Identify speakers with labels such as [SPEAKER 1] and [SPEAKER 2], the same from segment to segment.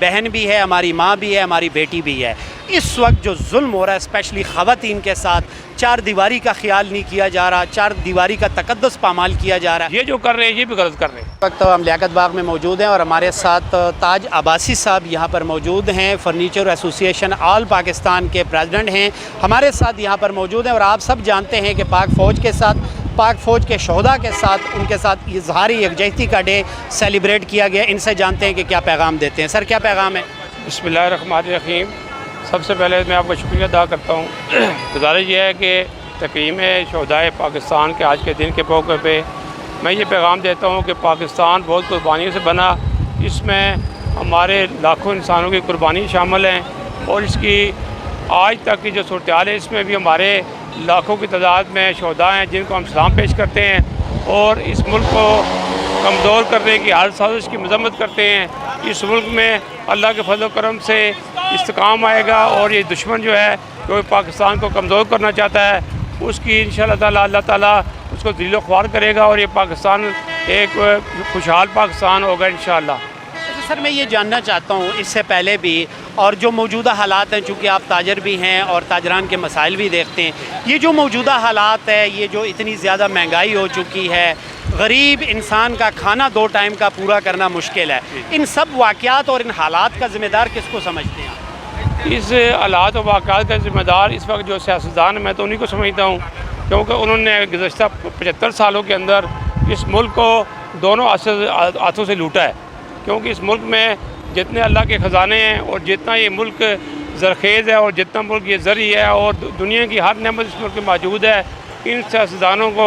[SPEAKER 1] बहन भी है, हमारी माँ भी है, हमारी बेटी भी है। इस वक्त जो जुल्म हो रहा है स्पेशली ख़वातीन के साथ, चार दीवारी का ख्याल नहीं किया जा रहा, चार दीवारी का तकद्दुस पामाल किया जा रहा है।
[SPEAKER 2] ये जो कर रहे हैं ये भी गलत कर रहे हैं।
[SPEAKER 1] इस वक्त हम लियाकत बाग में मौजूद हैं और हमारे साथ ताज अब्बासी साहब यहाँ पर मौजूद हैं, फर्नीचर एसोसिएशन ऑल पाकिस्तान के प्रेसिडेंट हैं, हमारे साथ यहाँ पर मौजूद हैं। और आप सब जानते हैं कि पाक फ़ौज के साथ, पाक फ़ौज के शहदा के साथ, उनके साथ इजहारी यकजहती का डे सेलिब्रेट किया गया। इनसे जानते हैं कि क्या पैगाम देते हैं। सर, क्या पैगाम है?
[SPEAKER 2] बिस्मिल्लाहिर्रहमानिर्रहीम। सबसे पहले मैं आपका शुक्रिया अदा करता हूँ। गुजारिश ये है कि तक़रीम शहदाए पाकिस्तान के आज के दिन के मौके पे मैं ये पैगाम देता हूँ कि पाकिस्तान बहुत कुर्बानियों से बना। इसमें हमारे लाखों इंसानों की कुर्बानी शामिल हैं और इसकी आज तक की जो सूरत हाल है इसमें भी हमारे लाखों की तादाद में शहदा हैं जिनको हम सलाम पेश करते हैं और इस मुल्क को कमज़ोर करने की हर साजिश की मजम्मत करते हैं। इस मुल्क में अल्लाह के फजल करम से इस्तेकाम आएगा और ये दुश्मन जो है जो पाकिस्तान को कमज़ोर करना चाहता है उसकी इंशाअल्लाह ताला अल्लाह ताला उसको दिलो ख्वार करेगा और ये पाकिस्तान एक खुशहाल पाकिस्तान होगा इंशाअल्लाह।
[SPEAKER 1] सर, मैं ये जानना चाहता हूँ इससे पहले भी और जो मौजूदा हालात हैं, चूँकि आप ताजर भी हैं और ताजरान के मसाइल भी देखते हैं, ये जो मौजूदा हालात है, ये जो इतनी ज़्यादा महंगाई हो चुकी है, गरीब इंसान का खाना 2 टाइम का पूरा करना मुश्किल है, इन सब वाक़यात और इन हालात का ज़िम्मेदार किसको समझते हैं?
[SPEAKER 2] इस हालात और वाक़यात का ज़िम्मेदार इस वक्त जो सियासतदान मैं तो उन्हीं को समझता हूँ, क्योंकि उन्होंने गुज़श्ता 75 सालों के अंदर इस मुल्क को दोनों हाथों से लूटा है। क्योंकि इस मुल्क में जितने अल्लाह के ख़जाने हैं और जितना ये मुल्क ज़रखेज़ है और जितना मुल्क ये ज़री है और दुनिया की हर नेमत इस मुल्क में मौजूद है, इन सियासतदानों को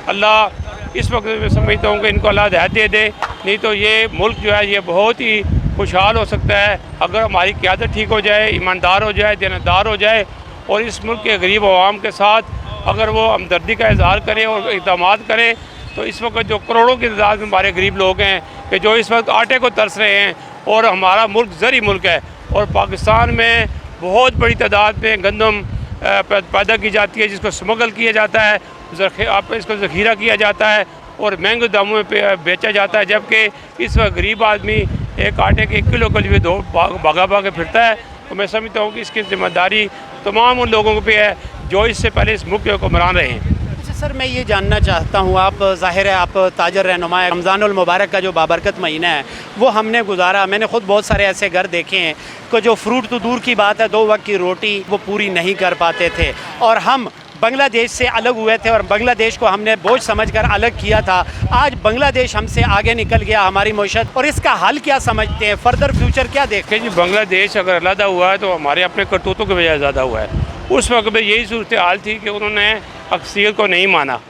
[SPEAKER 2] अल्लाह इस वक्त मैं समझता हूँ कि इनको अल्लाह हिदायत दे दे, नहीं तो ये मुल्क जो है ये बहुत ही खुशहाल हो सकता है अगर हमारी क़यादत ठीक हो जाए, ईमानदार हो जाए, देनदार हो जाए और इस मुल्क के गरीब अवाम के साथ अगर वो हमदर्दी का इज़हार करे और इक़दामात करे। तो इस वक्त जो करोड़ों की तादाद में हमारे गरीब लोग हैं कि जो इस वक्त आटे को तरस रहे हैं और हमारा मुल्क ज़री मुल्क है और पाकिस्तान में बहुत बड़ी तादाद में गंदम पैदा की जाती है जिसको स्मगल किया जाता है, इसको ज़ख़ीरा किया जाता है और महंगे दामों में बेचा जाता है, जबकि इस वक्त गरीब आदमी एक आटे के 1 किलो के लिए 2 भागा भागे फिरता है। तो मैं समझता हूँ कि इसकी ज़िम्मेदारी तमाम उन लोगों पे है जो इससे पहले इस मुल्क को मरान रहे हैं।
[SPEAKER 1] सर, मैं ये जानना चाहता हूँ, आप ज़ाहिर है आप ताजर रहनुमा है, रमज़ानुल मुबारक का जो बाबरकत महीना है वो हमने गुजारा। मैंने ख़ुद बहुत सारे ऐसे घर देखे हैं कि जो फ्रूट तो दूर की बात है, 2 वक्त की रोटी वो पूरी नहीं कर पाते थे और हम बांग्लादेश से अलग हुए थे और बांग्लादेश को हमने बोझ समझकर अलग किया था। आज बांग्लादेश हमसे आगे निकल गया, हमारी मईशत, और इसका हल क्या समझते हैं? फर्दर फ्यूचर क्या देखते हैं?
[SPEAKER 2] जी, बांग्लादेश अगर अलहदा हुआ है तो हमारे अपने करतूतों की वजह ज़्यादा हुआ है। उस वक्त में यही सूरत हाल थी कि उन्होंने अक्सरियत को नहीं माना।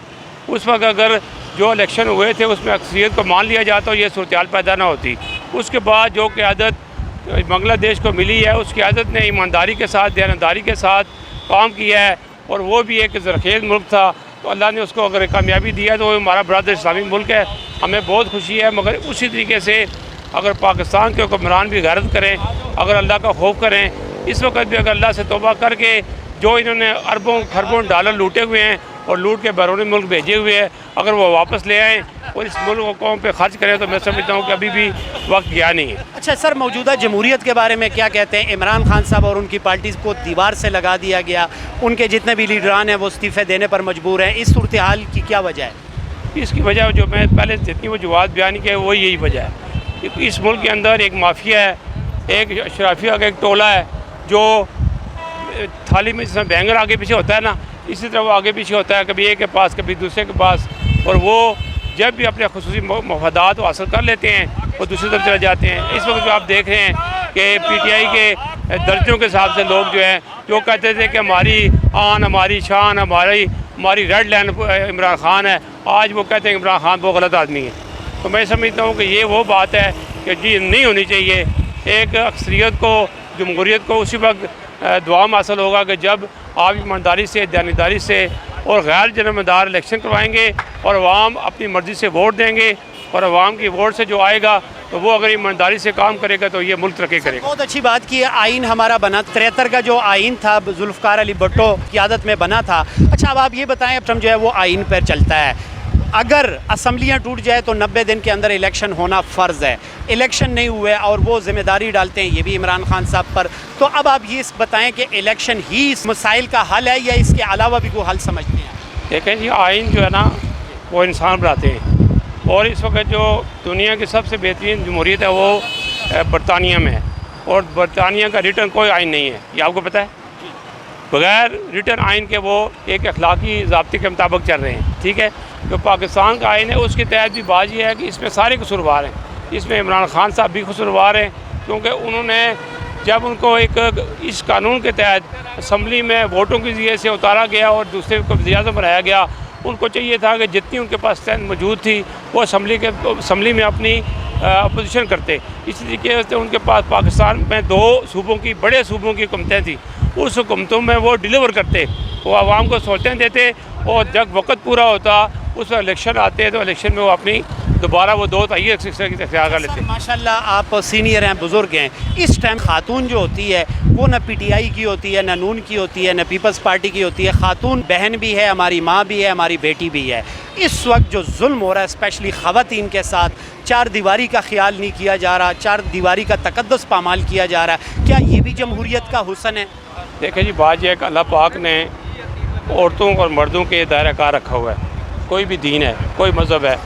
[SPEAKER 2] उस वक्त अगर जो इलेक्शन हुए थे उसमें अक्सरियत को मान लिया जाता और ये सूरत हाल पैदा ना होती। उसके बाद जो क़यादत बांग्लादेश को मिली है उस क़यादत ने ईमानदारी के साथ, देनदारी के साथ काम किया है और वो भी एक ज़रखेज़ मुल्क था, तो अल्लाह ने उसको अगर कामयाबी दिया तो हमारा बरादर इस्लामी मुल्क है, हमें बहुत खुशी है। मगर उसी तरीके से अगर पाकिस्तान के हुक्मरान भी गैरत करें, अगर अल्लाह का खौफ करें, इस वक्त भी अगर अल्लाह से तौबा करके जो इन्होंने अरबों खरबों डॉलर लूटे हुए हैं और लूट के बैरून मुल्क भेजे हुए हैं, अगर वो वापस ले आएँ और इस मुल्क को कौम पे खर्च करें तो मैं समझता हूँ कि अभी भी वक्त गया नहीं है।
[SPEAKER 1] अच्छा सर, मौजूदा जमहूरियत के बारे में क्या कहते हैं? इमरान खान साहब और उनकी पार्टी को दीवार से लगा दिया गया, उनके जितने भी लीडरान हैं वो इस्तीफ़े देने पर मजबूर हैं। इस सूरत हाल की क्या वजह है?
[SPEAKER 2] इसकी वजह जो मैं पहले जितनी वजूहत बयान किया वो यही वजह है। इस मुल्क के अंदर एक माफिया है, एक अशराफिया का एक टोला है जो थाली में जिसमें बैंगन आगे पीछे होता है ना, इसी तरह वो आगे पीछे होता है, कभी एक के पास कभी दूसरे के पास, और वो जब भी अपने खुसूसी मफादात हासिल कर लेते हैं वो दूसरी तरफ चले जाते हैं। इस वक्त आप देख रहे हैं कि PTI के दर्जों के हिसाब से लोग जो हैं जो कहते थे कि हमारी आन, हमारी शान, हमारी रेड लाइन इमरान खान है, आज वो कहते हैं इमरान खान वो गलत आदमी है। तो मैं समझता हूँ कि ये वो बात है कि जी नहीं होनी चाहिए। एक अक्सरियत को, जमहूरियत को उसी वक्त दुआ हासिल होगा कि जब आप ईमानदारी से, देनदारी से और गैर जिम्मेदार इलेक्शन करवाएंगे और अवाम अपनी मर्ज़ी से वोट देंगे और अवाम की वोट से जो आएगा तो वो अगर ईमानदारी से काम करेगा तो ये मुल्क तरक्की करेगा।
[SPEAKER 1] बहुत अच्छी बात की है। आइन हमारा बना 73 का जो आइन था जुल्फ़िकार अली भुट्टो की क़यादत में बना था। अच्छा, अब आप ये बताएं, अब हम जो है वो आइन पर चलता है, अगर असम्बलियाँ टूट जाए तो 90 दिन के अंदर इलेक्शन होना फ़र्ज़ है। इलेक्शन नहीं हुए और वो ज़िम्मेदारी डालते हैं ये भी इमरान खान साहब पर। तो अब आप ये बताएं कि इलेक्शन ही इस मसाइल का हल है या इसके अलावा भी कोई हल समझते हैं?
[SPEAKER 2] देखें जी, आइन जो है ना वो इंसान बनाते हैं, और इस वक्त जो दुनिया की सबसे बेहतरीन जमहूरियत है वो बरतानिया में है, और बरतानिया का रिटर्न कोई आइन नहीं है, ये आपको पता है। बग़ैर रिटर्न आइन के वो एक अखलाकी ज़ाब्ते के मुताबिक चल रहे हैं, ठीक है। जो पाकिस्तान का आइन है उसके तहत भी बात यह है कि इसमें सारे कसूरवार हैं, इसमें इमरान खान साहब भी कसूरवार हैं, क्योंकि उन्होंने जब उनको एक इस कानून के तहत असम्बली में वोटों के ज़रिए से उतारा गया और दूसरे को वज़ीर-ए-आज़म बनाया गया, उनको चाहिए था कि जितनी उनके पास स्ट्रेंथ मौजूद थी वो असम्बली में अपनी अपोजिशन करते। इस तरीके से उनके पास पाकिस्तान में 2 सूबों की, बड़े सूबों की हुकूमतें थी, उस हुकूमतों में वो डिलीवर करते, वो आवाम को सहूलतें देते, और जब वक्त पूरा होता उस इलेक्शन आते तो इलेक्शन में वो अपनी दोबारा वो 2 तिहाई इख्तियार कर लेते।
[SPEAKER 1] माशाल्लाह आप सीनियर हैं, बुज़ुर्ग हैं। इस टाइम खातून जो होती है वो न पीटीआई की होती है, न नून की होती है, न पीपल्स पार्टी की होती है। खातून बहन भी है, हमारी माँ भी है, हमारी बेटी भी है। इस वक्त जो जुल्म हो रहा है स्पेशली ख़वातीन के साथ, 4 दीवारी का ख्याल नहीं किया जा रहा, 4 दीवारी का तकद्दुस पामाल किया जा रहा है, क्या ये भी जमहूरियत का हुस्न है?
[SPEAKER 2] देखें जी, बात यह है कि अल्लाह पाक ने औरतों और मर्दों के दायरा कार रखा हुआ है। कोई भी दीन है, कोई मज़हब है।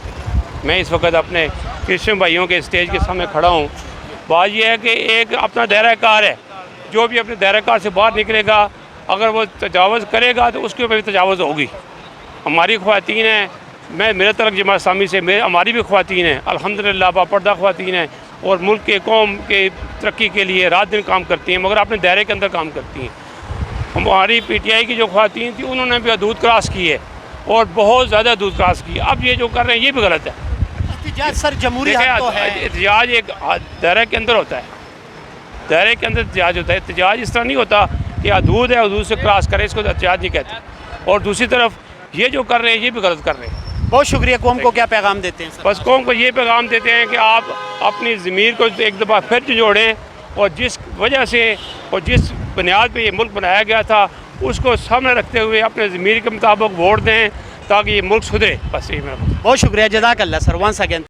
[SPEAKER 2] मैं इस वक्त अपने क्रिश्चियन भाइयों के स्टेज के सामने खड़ा हूँ। बात यह है कि एक अपना दायरा कार है, जो भी अपने दायरा कार से बाहर निकलेगा, अगर वो तजावज़ करेगा तो उसके ऊपर भी तजावज़ होगी। हमारी ख़वातीन हैं, मैं मेरे तरफ जमात इस्लामी से हमारी भी ख़वातीन हैं, अल्हम्दुलिल्लाह बापर्दा ख़वातीन हैं, और मुल्क के कौम के तरक्की के लिए रात दिन काम करती हैं, मगर अपने दायरे के अंदर काम करती हैं। हमारी पीटीआई की जो ख़वातीन थी उन्होंने भी हदूद क्रॉस की है, और बहुत ज़्यादा हदूद क्रॉस की। अब ये जो कर रहे हैं ये भी गलत है।
[SPEAKER 1] एहतिजाज सर जमहूरी हक तो है।
[SPEAKER 2] एहतिजाज एक दायरे के अंदर होता है, दायरे के अंदर एहतिजाज होता है। एहतिजाज इस तरह नहीं होता कि हदूद है, हदूद से क्रॉस करे, इसको एहतिजाज नहीं कहते। और दूसरी तरफ ये जो कर रहे हैं ये भी गलत कर रहे हैं।
[SPEAKER 1] बहुत शुक्रिया। कौम को क्या पैगाम देते हैं सर?
[SPEAKER 2] बस कौम को ये पैगाम देते हैं कि आप अपनी ज़मीर को एक दफ़ा फिर जोड़ें, और जिस वजह से और जिस बुनियाद पे ये मुल्क बनाया गया था उसको सामने रखते हुए अपने ज़मीर के मुताबिक वोट दें, ताकि ये मुल्क सुधरे। बस यही मेरा।
[SPEAKER 1] बहुत शुक्रिया, जज़ाकल्लाह सर, वंस अगेन।